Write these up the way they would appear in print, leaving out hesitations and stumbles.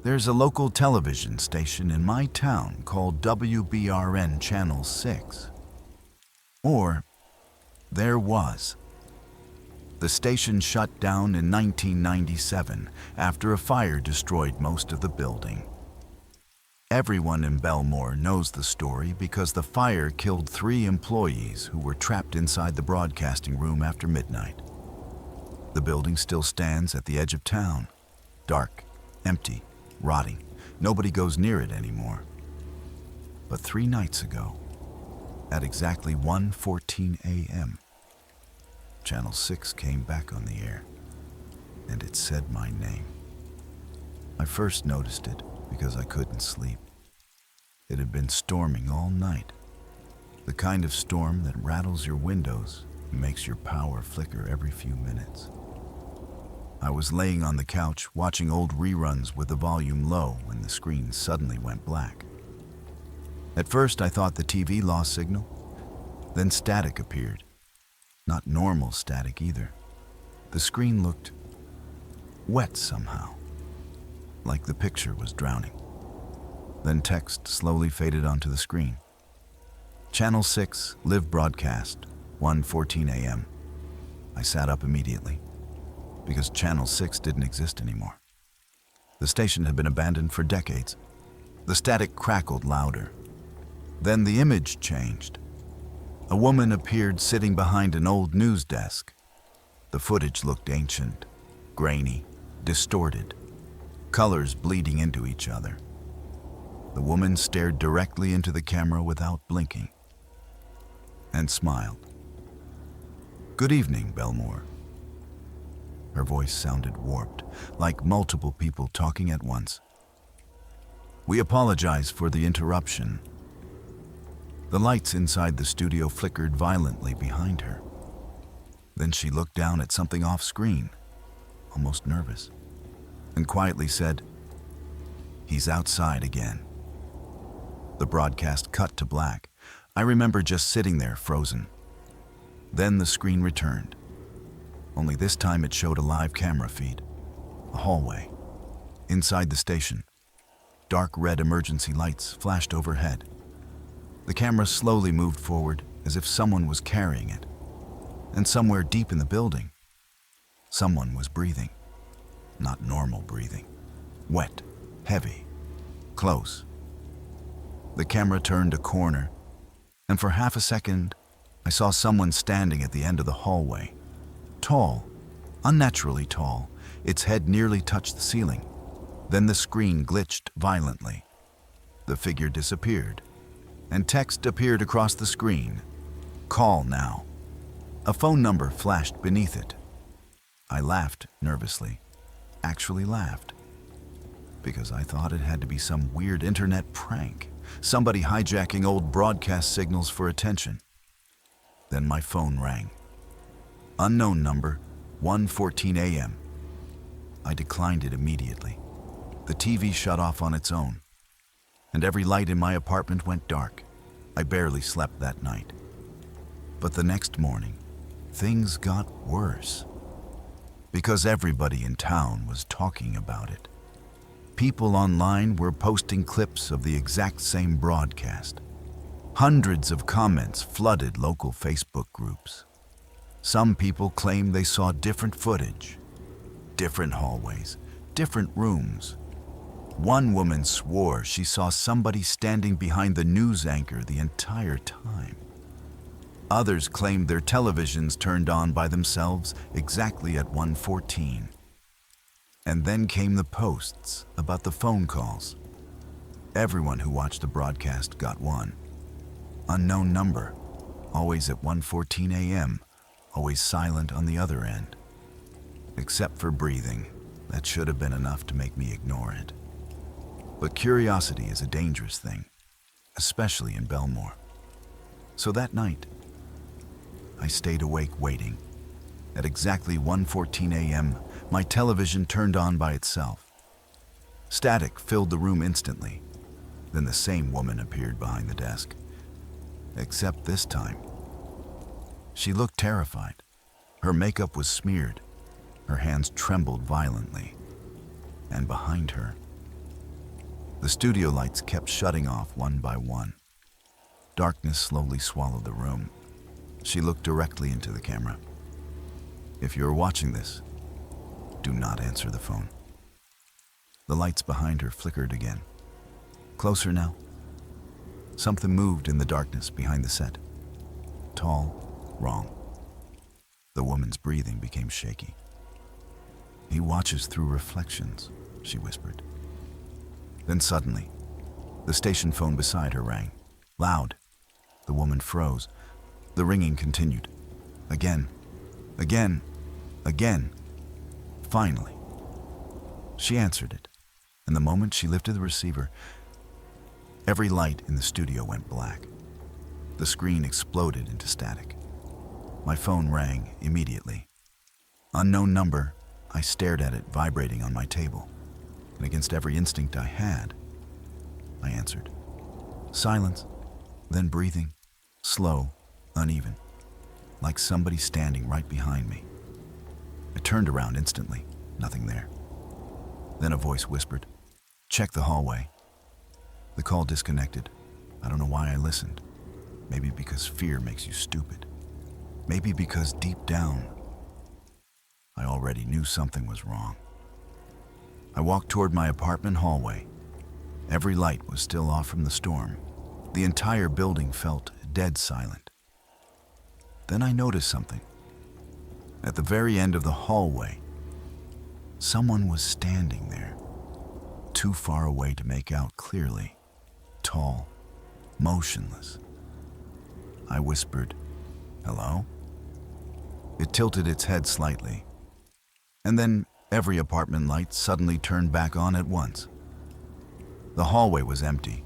There's a local television station in my town called WBRN Channel 6. Or, there was. The station shut down in 1997 after a fire destroyed most of the building. Everyone in Bellmoor knows the story because the fire killed 3 employees who were trapped inside the broadcasting room after midnight. The building still stands at the edge of town, dark, empty, rotting. Nobody goes near it anymore. But 3 nights ago, at exactly 1:14 a.m., Channel 6 came back on the air, and it said my name. I first noticed it because I couldn't sleep. It had been storming all night, the kind of storm that rattles your windows and makes your power flicker every few minutes. I was laying on the couch watching old reruns with the volume low when the screen suddenly went black. At first I thought the TV lost signal, then static appeared. Not normal static either. The screen looked wet somehow, like the picture was drowning. Then text slowly faded onto the screen. Channel 6, live broadcast, 1:14 a.m. I sat up immediately, because Channel 6 didn't exist anymore. The station had been abandoned for decades. The static crackled louder. Then the image changed. A woman appeared sitting behind an old news desk. The footage looked ancient, grainy, distorted, colors bleeding into each other. The woman stared directly into the camera without blinking and smiled. "Good evening, Bellmoor." Her voice sounded warped, like multiple people talking at once. "We apologize for the interruption." The lights inside the studio flickered violently behind her. Then she looked down at something off-screen, almost nervous, and quietly said, "He's outside again." The broadcast cut to black. I remember just sitting there, frozen. Then the screen returned. Only this time it showed a live camera feed, a hallway. Inside the station, dark red emergency lights flashed overhead. The camera slowly moved forward as if someone was carrying it. And somewhere deep in the building, someone was breathing. Not normal breathing. Wet, heavy, close. The camera turned a corner, and for half a second, I saw someone standing at the end of the hallway. Tall, unnaturally tall. Its head nearly touched the ceiling. Then the screen glitched violently. The figure disappeared, and text appeared across the screen. "Call now." A phone number flashed beneath it. I laughed nervously, actually laughed, because I thought it had to be some weird internet prank, somebody hijacking old broadcast signals for attention. Then my phone rang. Unknown number, 1:14 a.m. I declined it immediately. The TV shut off on its own, and every light in my apartment went dark. I barely slept that night. But the next morning, things got worse, because everybody in town was talking about it. People online were posting clips of the exact same broadcast. Hundreds of comments flooded local Facebook groups. Some people claimed they saw different footage, different hallways, different rooms. One woman swore she saw somebody standing behind the news anchor the entire time. Others claimed their televisions turned on by themselves exactly at 1:14. And then came the posts about the phone calls. Everyone who watched the broadcast got one. Unknown number, always at 1:14 a.m., always silent on the other end. Except for breathing, that should have been enough to make me ignore it. But curiosity is a dangerous thing, especially in Bellmoor. So that night, I stayed awake waiting. At exactly 1:14 a.m., my television turned on by itself. Static filled the room instantly. Then the same woman appeared behind the desk. Except this time, she looked terrified. Her makeup was smeared. Her hands trembled violently. And behind her, The studio lights kept shutting off one by one. Darkness slowly swallowed the room. She looked directly into the camera. If you're watching this, do not answer the phone. The lights behind her flickered again. Closer now. Something moved in the darkness behind the set. Tall, wrong. The woman's breathing became shaky. He watches through reflections, she whispered. Then suddenly, the station phone beside her rang. Loud. The woman froze. The ringing continued. Again. Again. Again. Finally. She answered it, and the moment she lifted the receiver, every light in the studio went black. The screen exploded into static. My phone rang immediately. Unknown number. I stared at it vibrating on my table, and against every instinct I had, I answered. Silence, then breathing, slow, uneven, like somebody standing right behind me. I turned around instantly, nothing there. Then a voice whispered, "Check the hallway." The call disconnected. I don't know why I listened. Maybe because fear makes you stupid. Maybe because deep down, I already knew something was wrong. I walked toward my apartment hallway. Every light was still off from the storm. The entire building felt dead silent. Then I noticed something. At the very end of the hallway, someone was standing there, too far away to make out clearly, tall, motionless. I whispered, "Hello?" It tilted its head slightly, and then every apartment light suddenly turned back on at once. The hallway was empty.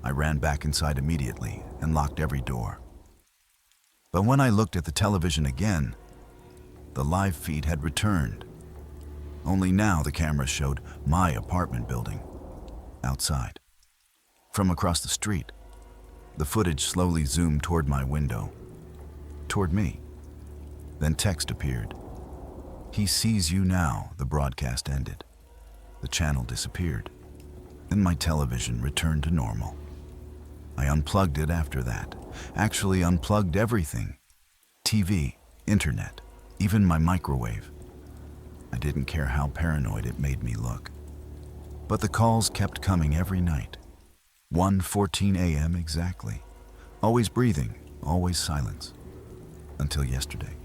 I ran back inside immediately and locked every door. But when I looked at the television again, the live feed had returned. Only now the camera showed my apartment building, outside. From across the street, the footage slowly zoomed toward my window, toward me. Then text appeared. "He sees you now." The broadcast ended. The channel disappeared. Then my television returned to normal. I unplugged it after that. Actually unplugged everything. TV, internet, even my microwave. I didn't care how paranoid it made me look. But the calls kept coming every night. 1:14 a.m. exactly. Always breathing, always silence. Until yesterday.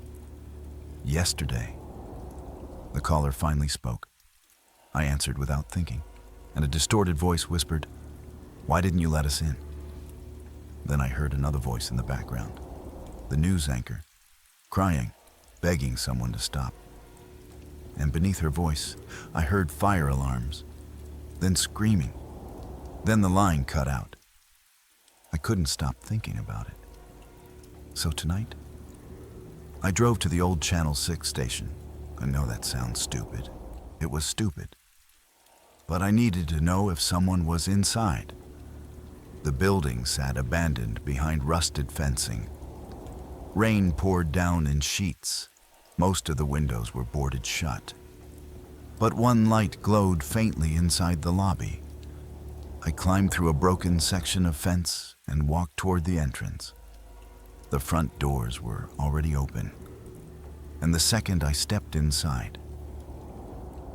Yesterday. The caller finally spoke. I answered without thinking, and a distorted voice whispered, "Why didn't you let us in?" Then I heard another voice in the background, the news anchor, crying, begging someone to stop. And beneath her voice, I heard fire alarms, then screaming. Then the line cut out. I couldn't stop thinking about it. So tonight, I drove to the old Channel 6 station. I know that sounds stupid. It was stupid. But I needed to know if someone was inside. The building sat abandoned behind rusted fencing. Rain poured down in sheets. Most of the windows were boarded shut. But one light glowed faintly inside the lobby. I climbed through a broken section of fence and walked toward the entrance. The front doors were already open, and the second I stepped inside,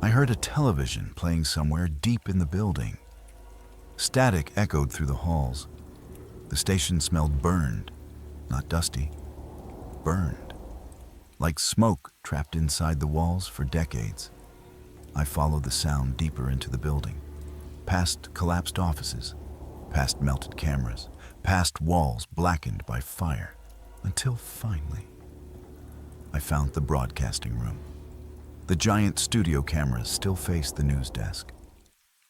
I heard a television playing somewhere deep in the building. Static echoed through the halls. The station smelled burned, not dusty, burned, like smoke trapped inside the walls for decades. I followed the sound deeper into the building, past collapsed offices, past melted cameras, past walls blackened by fire, until finally, I found the broadcasting room. The giant studio cameras still faced the news desk,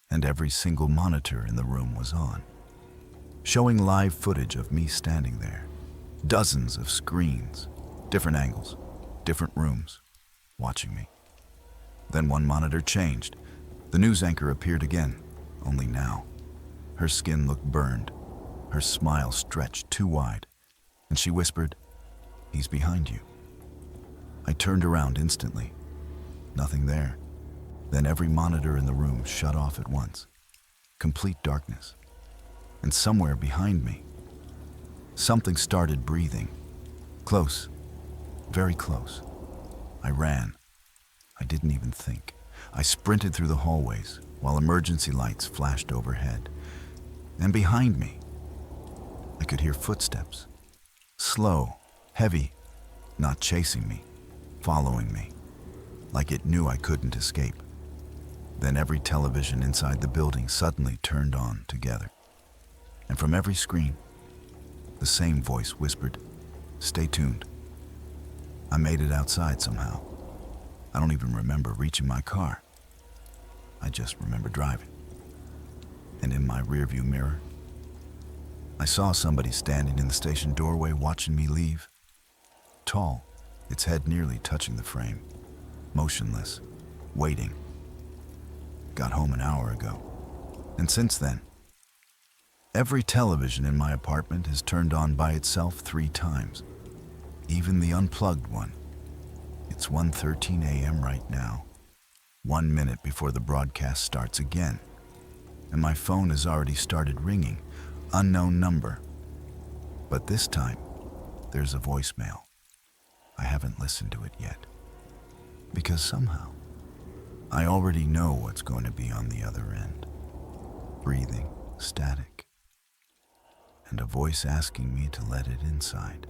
and every single monitor in the room was on, showing live footage of me standing there. Dozens of screens, different angles, different rooms, watching me. Then one monitor changed. The news anchor appeared again, only now. Her skin looked burned, her smile stretched too wide, and she whispered, "He's behind you." I turned around instantly. Nothing there. Then every monitor in the room shut off at once. complete darkness. And somewhere behind me, something started breathing. Close, very close. I ran. I didn't even think. I sprinted through the hallways while emergency lights flashed overhead. And behind me, I could hear footsteps. Slow, heavy, not chasing me, following me, like it knew I couldn't escape. Then every television inside the building suddenly turned on together. And from every screen, the same voice whispered, "Stay tuned." I made it outside somehow. I don't even remember reaching my car. I just remember driving. And in my rearview mirror, I saw somebody standing in the station doorway watching me leave. Tall, its head nearly touching the frame. Motionless, waiting. Got home an hour ago. And since then, every television in my apartment has turned on by itself 3 times. Even the unplugged one. It's 1:13 a.m. right now, 1 minute before the broadcast starts again. And my phone has already started ringing. Unknown number. But this time, there's a voicemail. I haven't listened to it yet. Because somehow, I already know what's going to be on the other end. Breathing, static, and a voice asking me to let it inside.